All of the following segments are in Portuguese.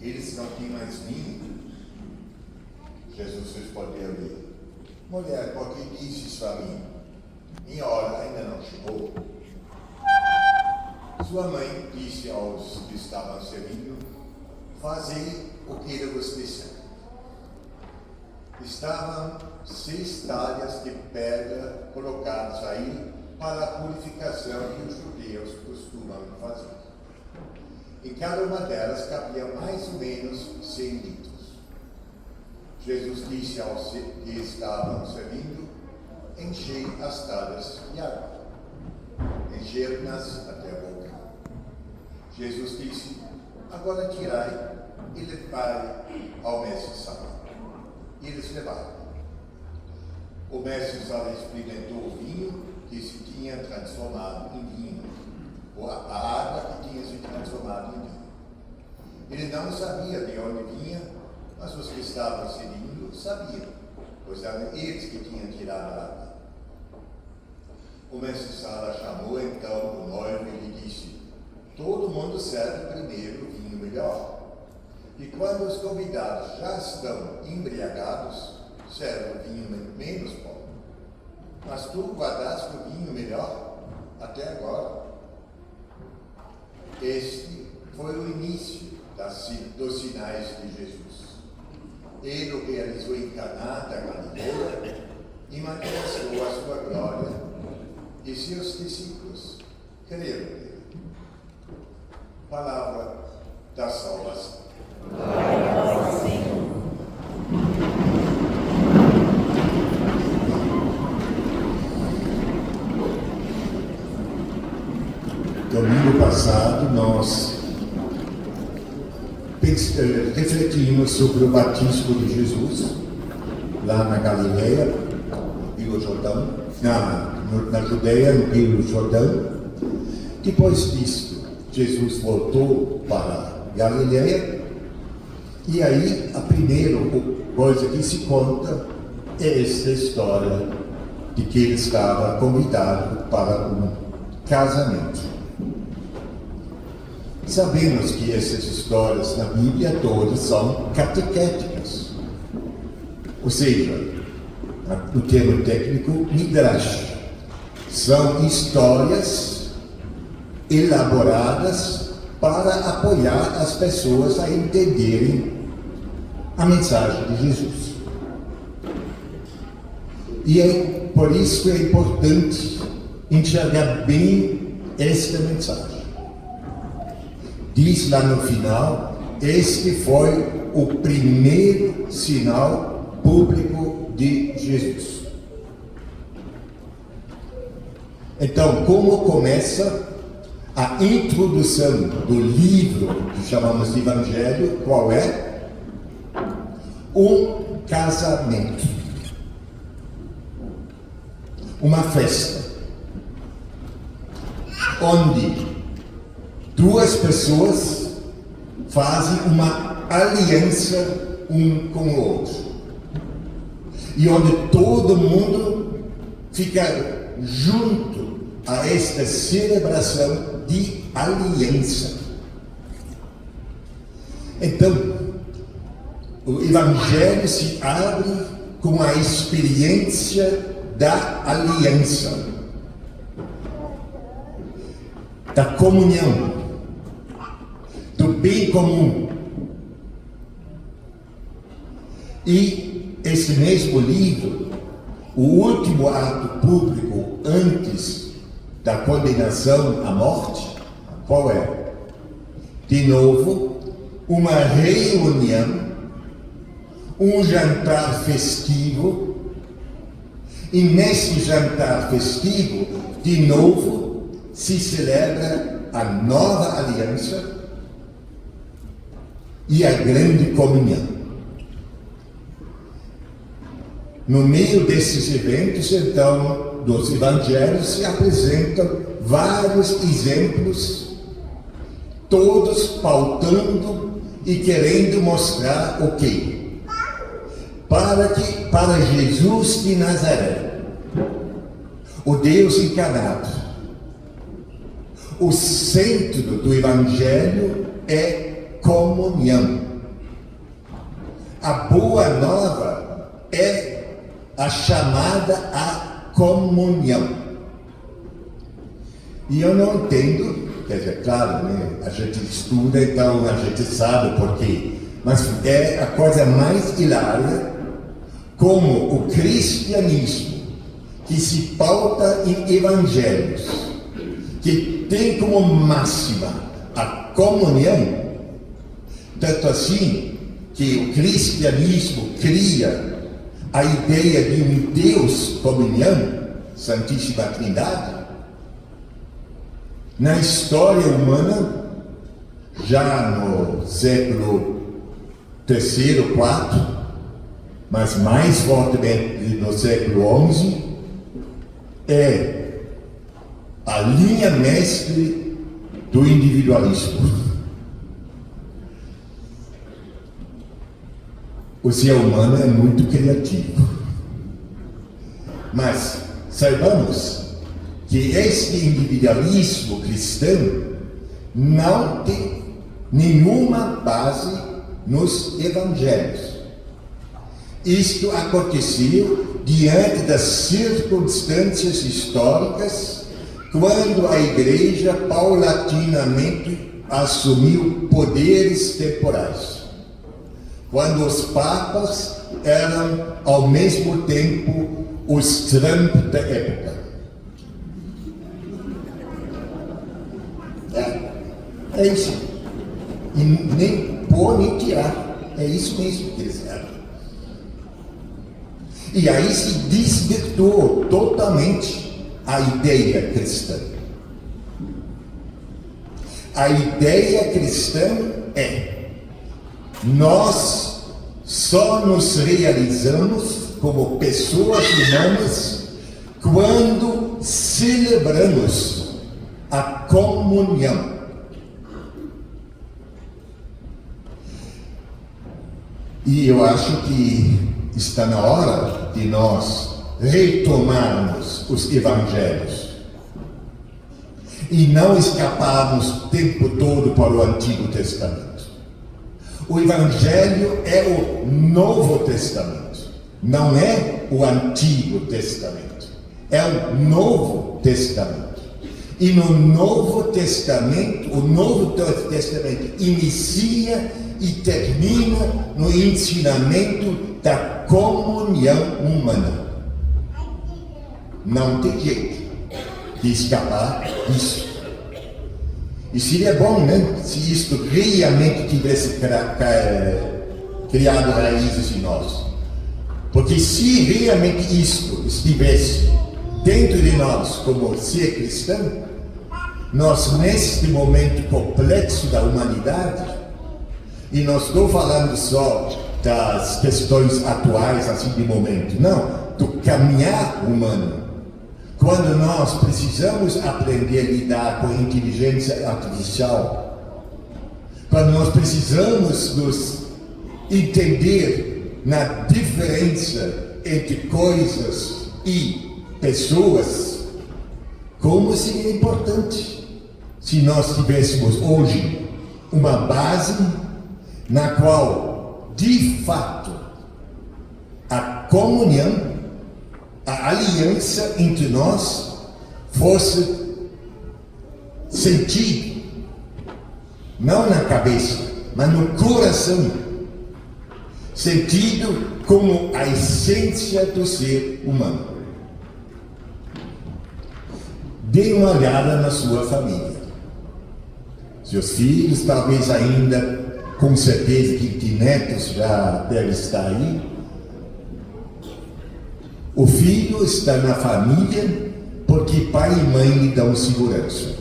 eles não tinham mais vinho. Jesus respondeu-lhe: mulher, por que dizes a mim? Minha hora ainda não chegou. Sua mãe disse aos que estavam servindo: fazei o que ele vos disser. Estavam 6 talhas de pedra colocadas aí para a purificação que os judeus costumam fazer. Em cada uma delas cabia mais ou menos 100 litros. Jesus disse aos que estavam servindo: enchei as talhas de água. Encheram-nas até a boca. Jesus disse: agora tirai e levai ao mestre-sala. E eles levaram. O mestre-sala experimentou o vinho que se tinha transformado em vinho, ou a água que tinha se transformado em vinho. Ele não sabia de onde vinha, mas os que estavam servindo sabiam, pois eram eles que tinham tirado a água. O mestre-sala chamou então o noivo e lhe disse: todo mundo serve primeiro o vinho melhor. E quando os convidados já estão embriagados, serve o vinho menos bom. Mas tu guardaste o vinho melhor até agora. Este foi o início dos sinais de Jesus. Ele o realizou em Caná da Galileia e manifestou a sua glória, e seus discípulos creram nele. Palavra da salvação. Glória a vós, Senhor. Domingo passado nós refletimos sobre o batismo de Jesus lá na Galileia, Rio Jordão, na Judeia, no Rio Jordão. Depois disto, Jesus voltou para Galileia, e aí a primeira coisa que se conta é esta história de que ele estava convidado para um casamento. Sabemos que essas histórias na Bíblia todas são catequéticas, ou seja, no termo técnico, midrash. São histórias elaboradas para apoiar as pessoas a entenderem a mensagem de Jesus. E por isso que é importante enxergar bem esta mensagem. Diz lá no final: este foi o primeiro sinal público de Jesus. Então, como começa a introdução do livro que chamamos de Evangelho? Qual é? Um casamento. Uma festa. Onde duas pessoas fazem uma aliança um com o outro. E onde todo mundo fica junto a esta celebração de aliança. Então, o Evangelho se abre com a experiência da aliança, da comunhão, do bem comum. E esse mesmo livro, o último ato público antes da condenação à morte, qual é? De novo, uma reunião, um jantar festivo, e nesse jantar festivo, de novo, se celebra a nova aliança e a grande comunhão. No meio desses eventos, então, dos evangelhos se apresentam vários exemplos, todos pautando e querendo mostrar o quê? Para Jesus de Nazaré, o Deus encarnado, o centro do evangelho é comunhão. A boa nova é a chamada à comunhão. E eu não entendo, quer dizer, claro, né? A gente estuda, então a gente sabe por quê. Mas é a coisa mais hilária como o cristianismo, que se pauta em evangelhos, que tem como máxima a comunhão, tanto assim que o cristianismo cria a ideia de um Deus comunhão, Santíssima Trindade. Na história humana, já no século III, IV, mas mais fortemente no século XI, é a linha mestre do individualismo. O ser humano é muito criativo, mas saibamos que este individualismo cristão não tem nenhuma base nos evangelhos. Isto aconteceu diante das circunstâncias históricas, quando a igreja paulatinamente assumiu poderes temporais. Quando os papas eram, ao mesmo tempo, os Trump da época. É isso. E nem pôr nem tirar. É isso mesmo que eles eram. E aí se desvirtuou totalmente a ideia cristã. A ideia cristã é: nós só nos realizamos como pessoas humanas quando celebramos a comunhão. E eu acho que está na hora de nós retomarmos os evangelhos e não escaparmos o tempo todo para o Antigo Testamento. O Evangelho é o Novo Testamento, não é o Antigo Testamento, é o Novo Testamento. E no Novo Testamento, o Novo Testamento inicia e termina no ensinamento da comunhão humana. Não tem jeito de escapar disso. E seria bom, né, se isto realmente tivesse criado raízes em nós. Porque se realmente isto estivesse dentro de nós como ser cristão, nós neste momento complexo da humanidade, e não estou falando só das questões atuais assim de momento, não, do caminhar humano. Quando nós precisamos aprender a lidar com a inteligência artificial, quando nós precisamos nos entender na diferença entre coisas e pessoas, como seria importante se nós tivéssemos hoje uma base na qual, de fato, a comunhão, a aliança entre nós fosse sentido, não na cabeça, mas no coração, sentido como a essência do ser humano. Dê uma olhada na sua família. Seus filhos, talvez ainda, com certeza que netos já devem estar aí. O filho está na família porque pai e mãe lhe dão segurança.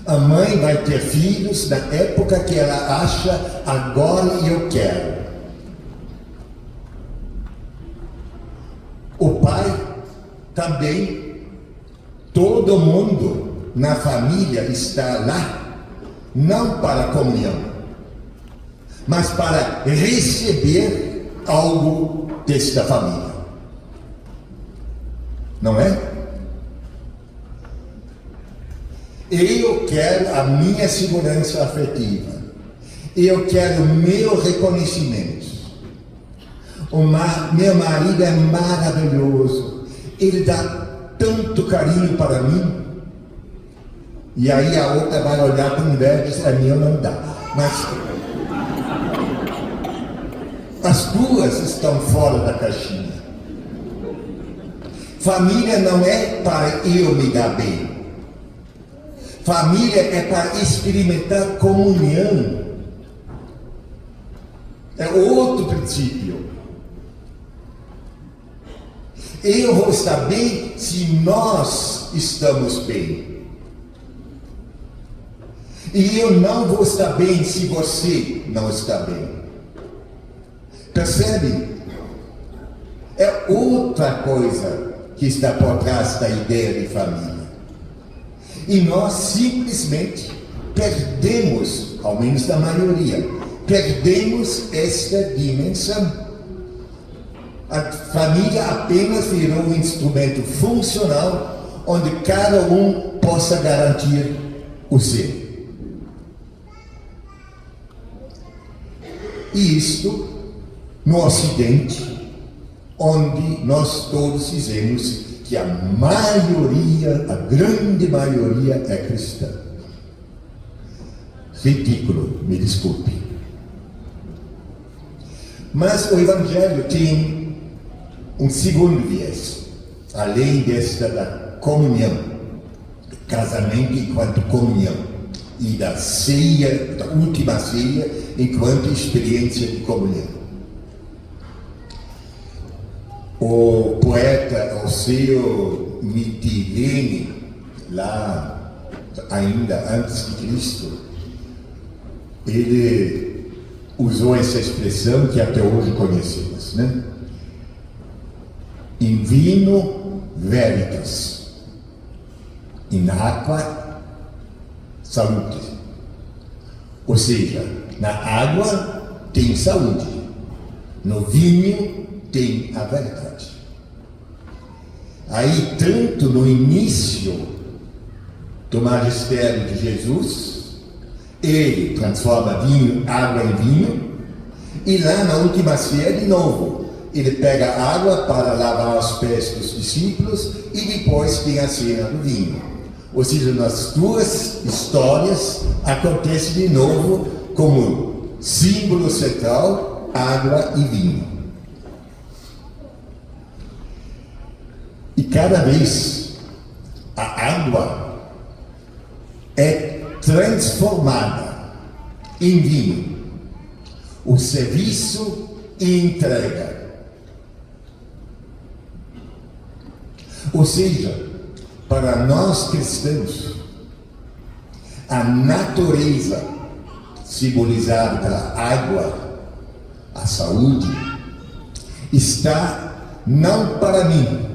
A mãe vai ter filhos na época que ela acha, agora eu quero. O pai também, todo mundo na família está lá, não para a comunhão, mas para receber algo desta família. Não é? Eu quero a minha segurança afetiva. Eu quero meu reconhecimento. Meu marido é maravilhoso. Ele dá tanto carinho para mim. E aí a outra vai olhar com inveja e dizer, a minha não dá. Mas as duas estão fora da caixinha. Família não é para eu me dar bem. Família é para experimentar comunhão. É outro princípio. Eu vou estar bem se nós estamos bem. E eu não vou estar bem se você não está bem. Percebe? É outra coisa que está por trás da ideia de família. E nós simplesmente perdemos, ao menos da maioria, perdemos esta dimensão. A família apenas virou um instrumento funcional onde cada um possa garantir o seu. E isto no Ocidente, onde nós todos dizemos que a maioria, a grande maioria é cristã. Ridículo, me desculpe. Mas o Evangelho tem um segundo viés, além desta da comunhão, casamento enquanto comunhão, e da ceia, da última ceia, enquanto experiência de comunhão. O poeta Oseo Mitilene, lá ainda antes de Cristo, ele usou essa expressão que até hoje conhecemos, né? In vino veritas, in aqua saúde. Ou seja, na água tem saúde, no vinho tem a verdade. Aí, tanto no início do magistério de Jesus, ele transforma água em vinho, e lá na última ceia de novo, ele pega água para lavar os pés dos discípulos e depois tem a cena do vinho. Ou seja, nas duas histórias acontece de novo como símbolo central, água e vinho. E cada vez a água é transformada em vinho. O serviço e entrega. Ou seja, para nós cristãos, a natureza simbolizada pela água, a saúde, está não para mim,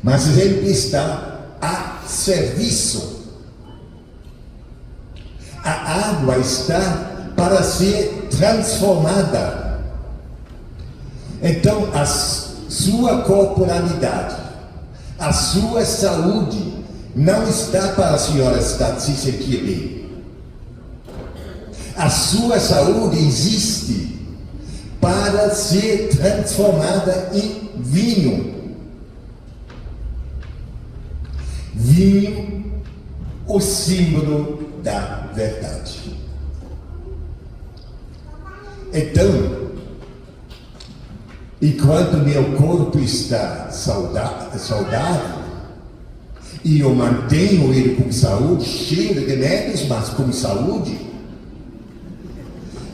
mas sempre está a serviço. A água está para ser transformada. Então, a sua corporalidade, a sua saúde, não está para a senhora se sentir bem. A sua saúde existe para ser transformada em vinho. Vinho, o símbolo da verdade. Então, enquanto meu corpo está saudável, e eu mantenho ele com saúde, cheio de remédios, mas com saúde,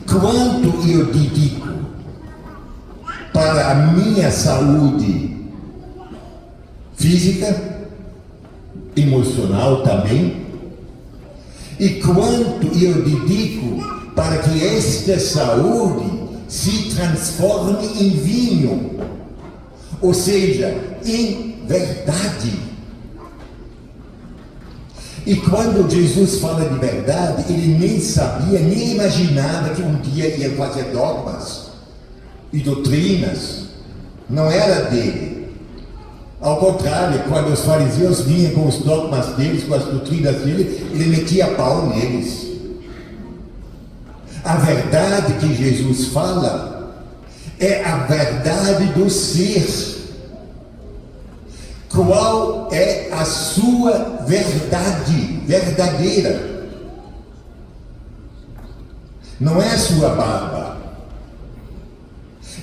quanto eu dedico para a minha saúde física, emocional também, e quanto eu dedico para que esta saúde se transforme em vinho, ou seja, em verdade. E quando Jesus fala de verdade, ele nem sabia, nem imaginava que um dia ia fazer dogmas e doutrinas. Não era dele. Ao contrário, quando os fariseus vinham com os dogmas deles, com as doutrinas dele, ele metia pau neles. A verdade que Jesus fala é a verdade do ser. Qual é a sua verdade verdadeira? Não é a sua barba,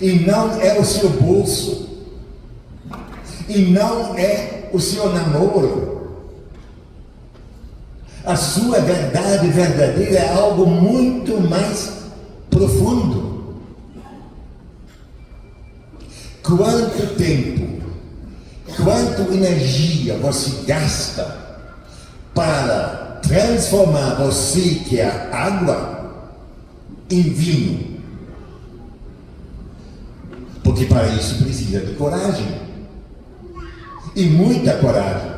e não é o seu bolso, e não é o seu namoro. A sua verdade verdadeira é algo muito mais profundo. Quanto tempo, quanta energia você gasta para transformar você, que é água, em vinho? Porque para isso precisa de coragem, e muita coragem.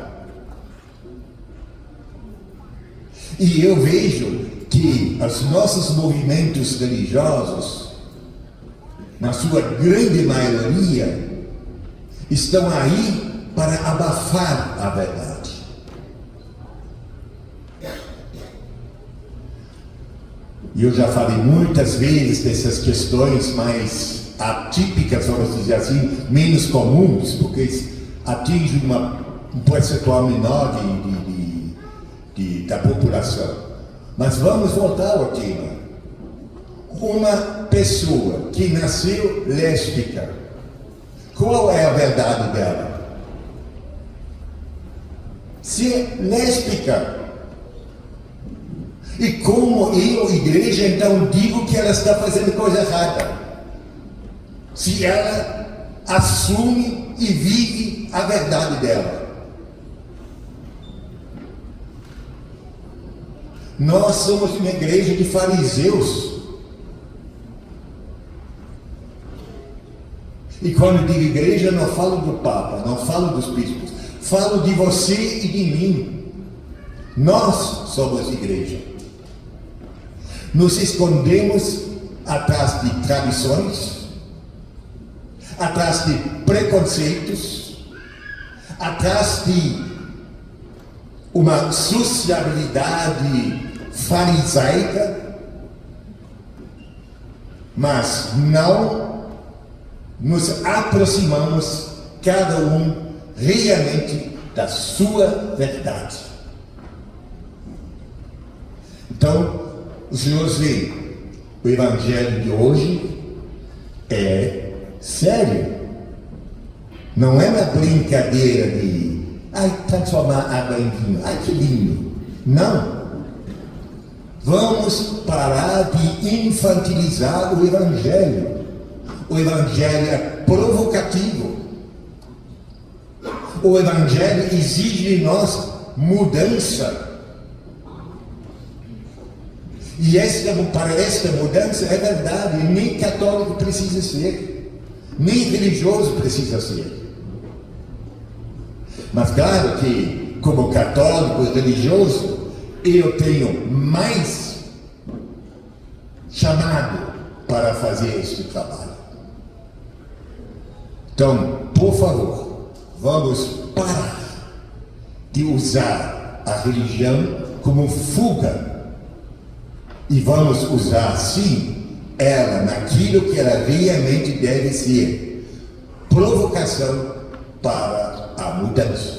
E eu vejo que os nossos movimentos religiosos, na sua grande maioria, estão aí para abafar a verdade. E eu já falei muitas vezes dessas questões mais atípicas, vamos dizer assim, menos comuns, porque atinge um percentual menor da população. Mas vamos voltar ao tema. Uma pessoa que nasceu lésbica, qual é a verdade dela? Ser lésbica. E como eu, igreja, então digo que ela está fazendo coisa errada? Se ela assume e vive a verdade dela. Nós somos uma igreja de fariseus. E quando digo igreja, não falo do Papa, não falo dos bispos, falo de você e de mim. Nós somos igreja. Nos escondemos atrás de tradições, atrás de preconceitos, atrás de uma sociabilidade farisaica, mas não nos aproximamos cada um realmente da sua verdade. Então, os senhores veem, o evangelho de hoje é sério. Não é uma brincadeira de transformar água em vinho. Ai, que lindo. Não. Vamos parar de infantilizar o evangelho. O evangelho é provocativo. O evangelho exige de nós mudança. E para esta mudança é verdade, nem católico precisa ser, nem religioso precisa ser. Mas claro que, como católico e religioso, eu tenho mais chamado para fazer este trabalho. Então, por favor, vamos parar de usar a religião como fuga e vamos usar, sim, ela naquilo que ela realmente deve ser: provocação para a mudança.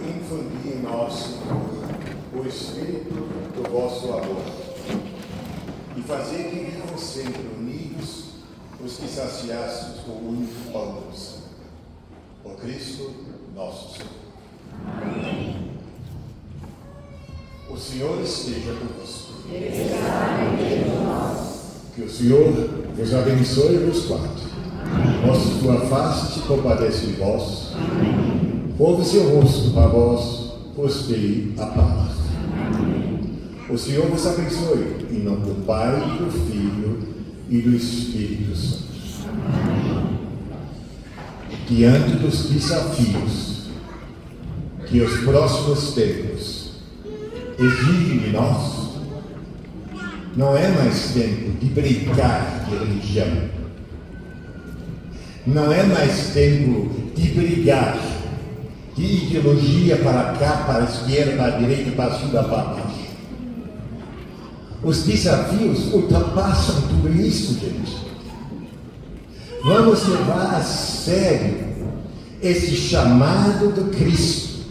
Infundi em nós o espírito do vosso amor e fazer que vivam sempre unidos os que saciastes com o único pão do céu. Por Cristo nosso Senhor. Amém. O Senhor esteja convosco. Que o Senhor vos abençoe e vos guarde. Mostre sua face, se compadece de vós. Volve seu rosto para vós, vos dê a paz. O Senhor vos abençoe, em nome do Pai, do Filho e do Espírito Santo. Diante dos desafios que os próximos tempos exigem de nós, não é mais tempo de brincar de religião. Não é mais tempo de brigar, de ideologia para cá, para a esquerda, para a direita, para cima, para baixo. Os desafios ultrapassam tudo isso, gente. Vamos levar a sério esse chamado do Cristo,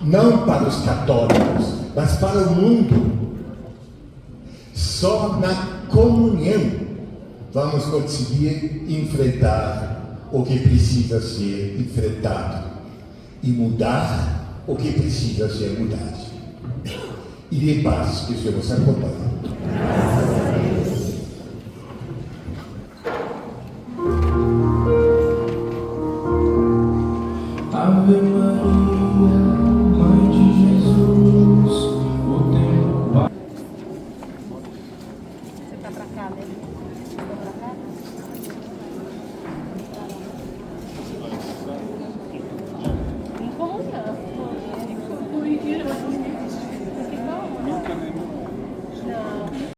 não para os católicos, mas para o mundo. Só na comunhão vamos conseguir enfrentar o que precisa ser enfrentado e mudar o que precisa ser mudado. E de paz que o Senhor nos acompanhe.